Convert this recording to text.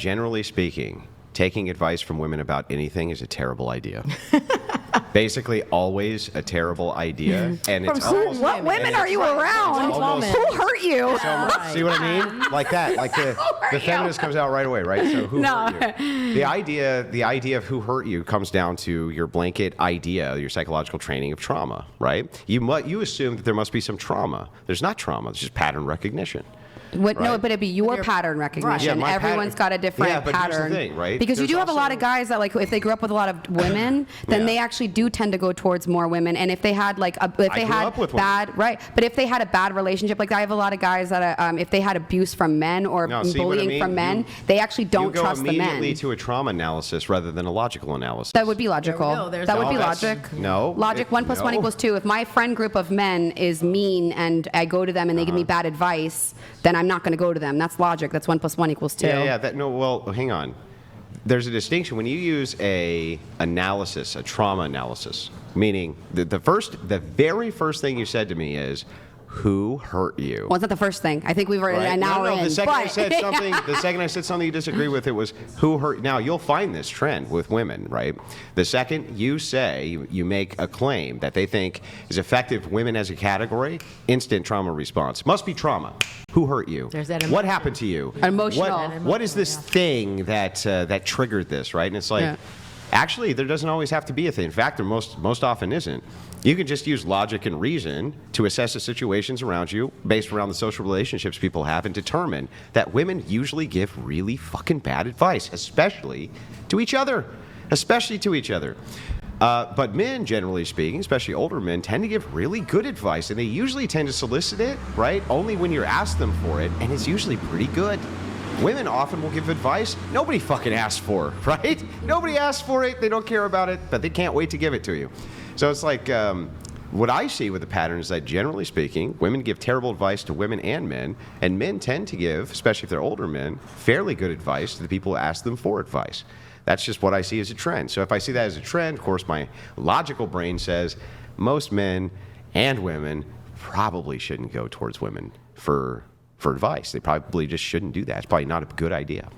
generally speaking, taking advice from women about anything is a terrible idea. Basically, always a terrible idea, and it's almost. What women are you around? Who hurt you? See what I mean? Like that. Like the feminist comes out right away, right? So who hurt you? The idea of who hurt you comes down to your blanket idea, your psychological training of trauma, right? You assume that there must be some trauma. There's not trauma. There's just pattern recognition. What, right. No, but it'd be your pattern recognition. Yeah, everyone's got a different pattern. Here's the thing, right? Because you do have a lot of guys that, like, if they grew up with a lot of women, then they actually do tend to go towards more women. And if they had like if they had bad right, but if they had a bad relationship, like I have a lot of guys that if they had abuse from men or bullying from men, they actually don't trust the men. You go immediately to a trauma analysis rather than a logical analysis. That would be logical. That would be logic. No. Logic. 1 + 1 = 2. If my friend group of men is mean and I go to them and they give me bad advice, then I'm not going to go to them. That's logic. That's 1 + 1 = 2. Yeah. Well, hang on. There's a distinction when you use a trauma analysis, meaning the very first thing you said to me is, who hurt you? Well, it's not the first thing. I think we've already an hour in. The second I said something you disagree with, it was who hurt. Now you'll find this trend with women, right? The second you say you make a claim that they think is effective, women as a category, instant trauma response must be trauma. Who hurt you? What happened to you? Emotional. What is this thing that triggered this, right? And it's like. Actually, there doesn't always have to be a thing. In fact, there most often isn't. You can just use logic and reason to assess the situations around you based around the social relationships people have and determine that women usually give really fucking bad advice, especially to each other. But men, generally speaking, especially older men, tend to give really good advice, and they usually tend to solicit it, right, only when you're asked them for it, and it's usually pretty good. Women often will give advice nobody fucking asked for, right? Nobody asked for it, they don't care about it, but they can't wait to give it to you. So it's like, what I see with the pattern is that generally speaking, women give terrible advice to women and men tend to give, especially if they're older men, fairly good advice to the people who ask them for advice. That's just what I see as a trend. So if I see that as a trend, of course, my logical brain says most men and women probably shouldn't go towards women for advice. They probably just shouldn't do that. It's probably not a good idea.